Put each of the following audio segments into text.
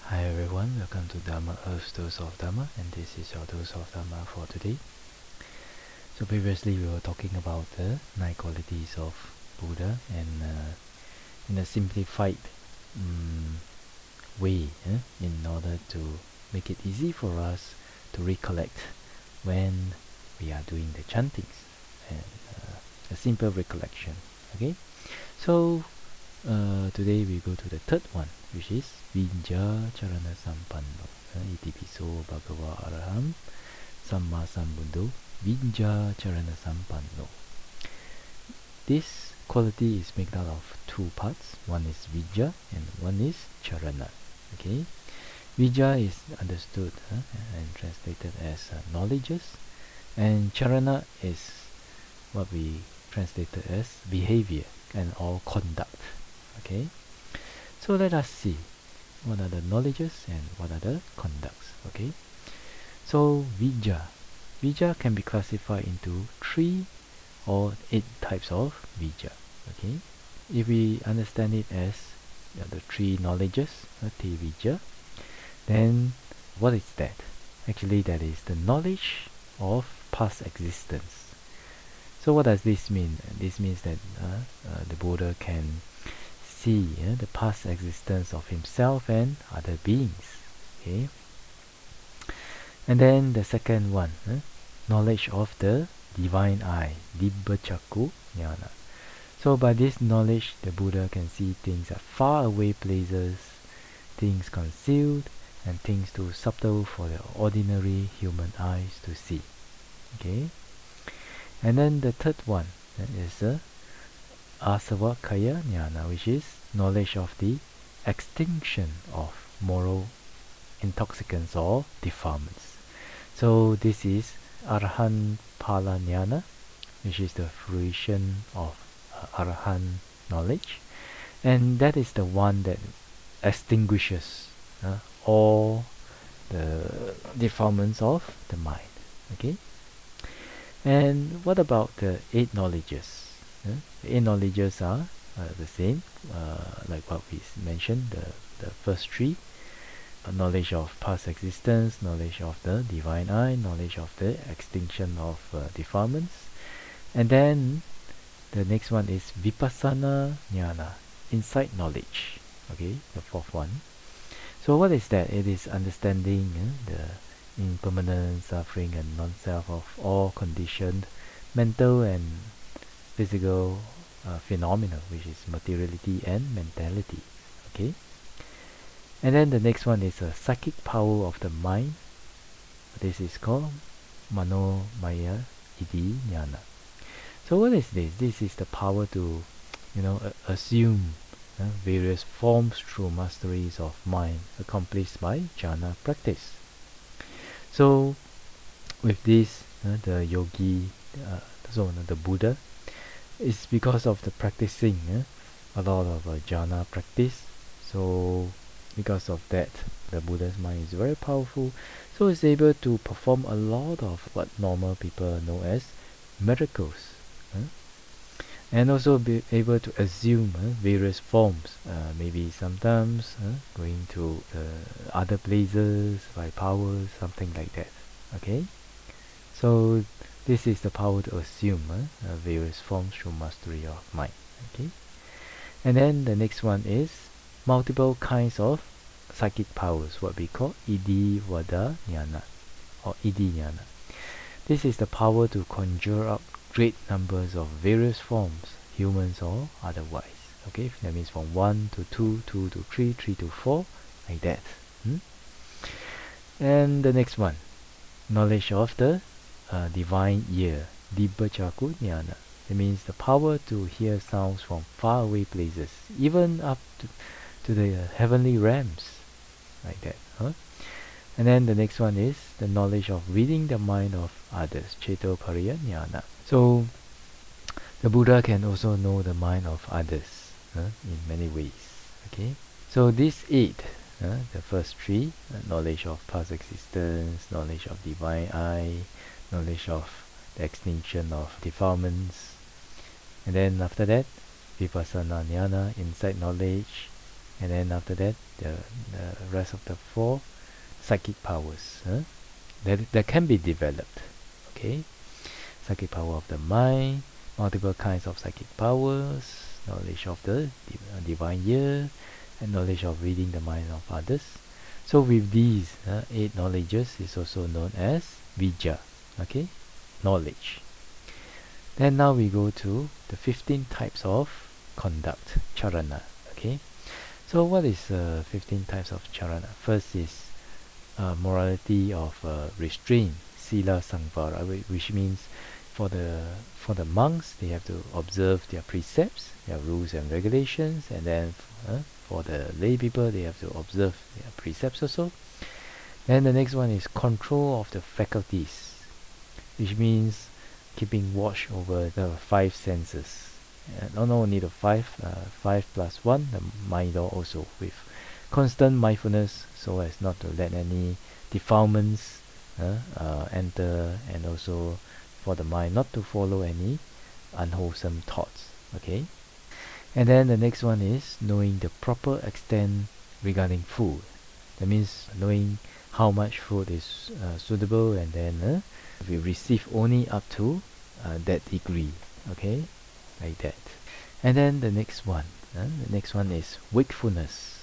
Hi everyone, welcome to Dharma Earth's Dose of Dharma, and this is your dose of Dharma for today. So previously we were talking about the 9 qualities of Buddha, and in a simplified way, in order to make it easy for us to recollect when we are doing the chantings, and a simple recollection. Okay, so today we go to the third one, which is Vinja Charana Sampanno. Itipiso Bhagava Araham Samma Sambuddho Vinja Charana Sampanno. This quality is made out of two parts. One is Vijja and one is Charana. Okay, Vijja is understood and translated as knowledges, and Charana is what we translated as behavior and or conduct. Okay, so let us see what are the knowledges and what are the conducts. Okay, so Vijja can be classified into 3 or 8 types of Vijja. Okay, if we understand it as the 3 knowledges, Te Vijja, then what is that? Actually, that is the knowledge of past existence. So what does this mean? This means that the Buddha can see the past existence of himself and other beings. Okay, and then the second one, knowledge of the divine eye, Dibba Chakku Jnana. So by this knowledge, the Buddha can see things at far away places, things concealed, and things too subtle for the ordinary human eyes to see. Okay, and then the third one is Asavakaya Jnana, which is knowledge of the extinction of moral intoxicants or defilements. So this is Arhan Pala Jnana, which is the fruition of Arhan knowledge, and that is the one that extinguishes all the defilements of the mind. Okay, and what about the 8 knowledges? The 8 knowledges are the same, like what we mentioned, the first 3. Knowledge of past existence, knowledge of the divine eye, knowledge of the extinction of defilements, and then the next one is Vipassana Jnana, insight knowledge. Okay, the fourth one. So what is that? It is understanding the impermanent suffering and non-self of all conditioned mental and physical phenomena, which is materiality and mentality. Okay, and then the next one is a psychic power of the mind. This is called Mano Maya Iti Jnana. So what is this? This is the power to, assume various forms through masteries of mind accomplished by jhana practice. So with this, the yogi, the Buddha, is because of the practicing a lot of jhana practice. So because of that, the Buddha's mind is very powerful, so it's able to perform a lot of what normal people know as miracles, and also be able to assume various forms, maybe sometimes going to other places by powers, something like that. Okay, so this is the power to assume various forms through mastery of mind. Okay, and then the next one is multiple kinds of psychic powers, what we call Idi Vada Jnana or Idi Jnana. This is the power to conjure up great numbers of various forms, humans or otherwise. Okay, that means from 1 to 2, 2 to 3, 3 to 4, like that. And the next one, knowledge of the divine ear, Dibba Chakku Jnana. It means the power to hear sounds from far away places, even up to the heavenly realms, like that. And then the next one is the knowledge of reading the mind of others, Cetopariya Jnana. So the Buddha can also know the mind of others in many ways. Okay, so these 8, the first 3, knowledge of past existence, knowledge of divine eye, knowledge of the extinction of defilements, and then after that Vipassana Jnana, insight knowledge, and then after that the rest of the 4 psychic powers that can be developed. Okay, psychic power of the mind, multiple kinds of psychic powers, knowledge of the divine ear, and knowledge of reading the mind of others. So with these 8 knowledges is also known as Vijja. Okay, knowledge. Then now we go to the 15 types of conduct, charana. Okay, so what is 15 types of charana? First is morality of restraint, sila samvara, which means for the monks they have to observe their precepts, their rules and regulations, and then for the lay people they have to observe their precepts also. Then the next one is control of the faculties, which means keeping watch over the 5 senses. Not only the 5, 5 plus 1, the mind law also, with constant mindfulness so as not to let any defilements enter, and also for the mind not to follow any unwholesome thoughts. Okay, and then the next one is knowing the proper extent regarding food. That means knowing how much food is suitable, and then we receive only up to that degree. Okay, like that. And then the next one is wakefulness.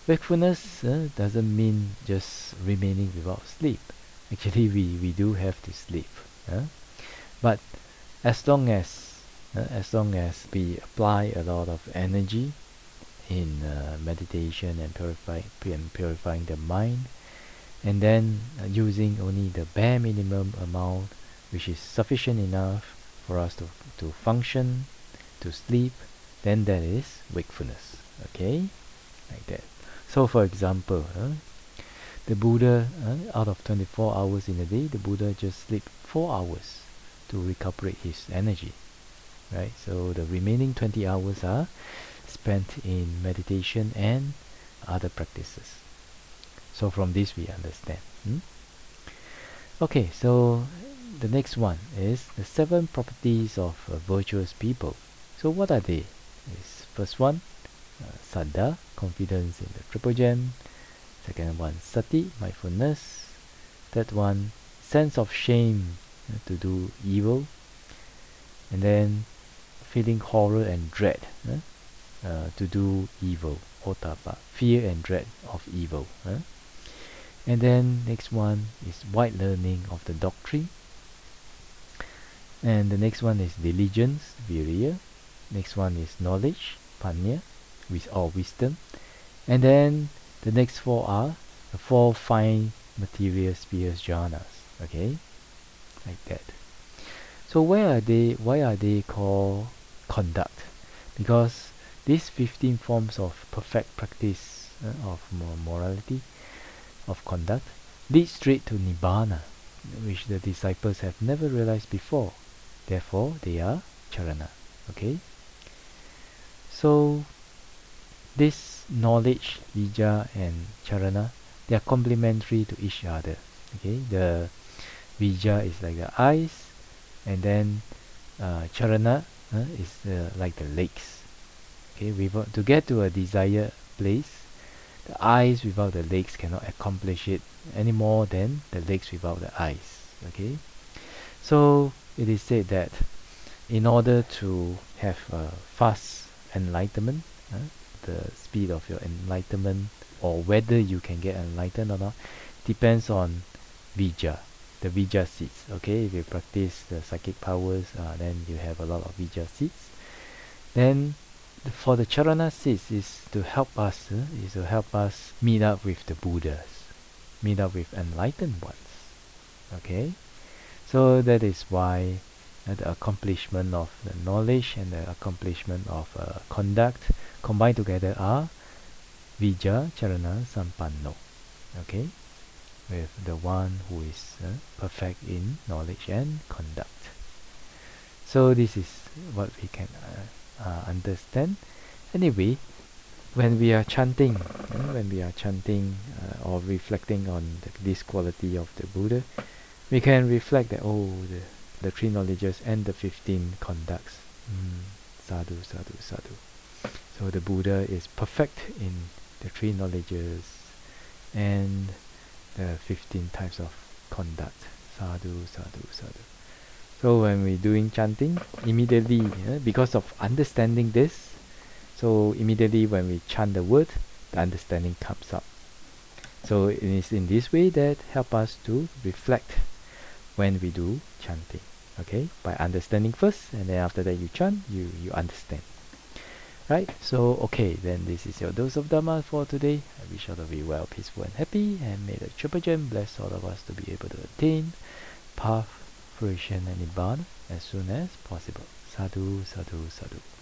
Wakefulness doesn't mean just remaining without sleep. Actually, we do have to sleep, but as long as we apply a lot of energy in meditation and purifying the mind, and then using only the bare minimum amount, which is sufficient enough for us to function, to sleep, then that is wakefulness. Okay, like that. So for example, the Buddha, out of 24 hours in a day, the Buddha just sleep 4 hours to recuperate his energy, right? So the remaining 20 hours are spent in meditation and other practices. So from this we understand. Okay, so the next one is the 7 properties of virtuous people. So what are they? This first one, saddha, confidence in the triple gem. Second one, sati, mindfulness. Third one, sense of shame to do evil. And then feeling horror and dread to do evil, otapa, fear and dread of evil. And then next one is wide learning of the doctrine. And the next one is diligence, virya. Next one is knowledge, panya, or wisdom. And then the next 4 are the 4 fine material spheres jhanas. Okay, like that. So why are they called conduct? Because these 15 forms of perfect practice of morality, of conduct, lead straight to nibbana, which the disciples have never realized before. Therefore, they are charana. Okay. So this knowledge, vijja and charana, they are complementary to each other. Okay, the vijja is like the eyes, and then charana is like the legs. Okay, to get to a desired place, the eyes without the legs cannot accomplish it any more than the legs without the eyes. Okay, so it is said that in order to have fast enlightenment, the speed of your enlightenment, or whether you can get enlightened or not, depends on vijja, the vijja seeds. Okay, if you practice the psychic powers, then you have a lot of vijja seeds. Then for the charana seeds is to help us meet up with the Buddhas, meet up with enlightened ones. Okay, so that is why the accomplishment of the knowledge and the accomplishment of conduct combined together are vijja charana sampanno. Okay, with the one who is perfect in knowledge and conduct. So this is what we can understand. Anyway, when we are chanting, or reflecting on this quality of the Buddha, we can reflect that the 3 knowledges and the 15 conducts. Sadhu, sadhu, sadhu. So the Buddha is perfect in the three knowledges and the 15 types of conduct. Sadhu, sadhu, sadhu. So when we're doing chanting, immediately, because of understanding this, so immediately when we chant the word, the understanding comes up. So it is in this way that help us to reflect when we do chanting. Okay, by understanding first, and then after that you chant, you understand. Right? So okay, then this is your dose of Dharma for today. I wish all of you well, peaceful and happy, and may the Triple Gem bless all of us to be able to attain path, fruition and Nibbana as soon as possible. Sadhu, sadhu, sadhu.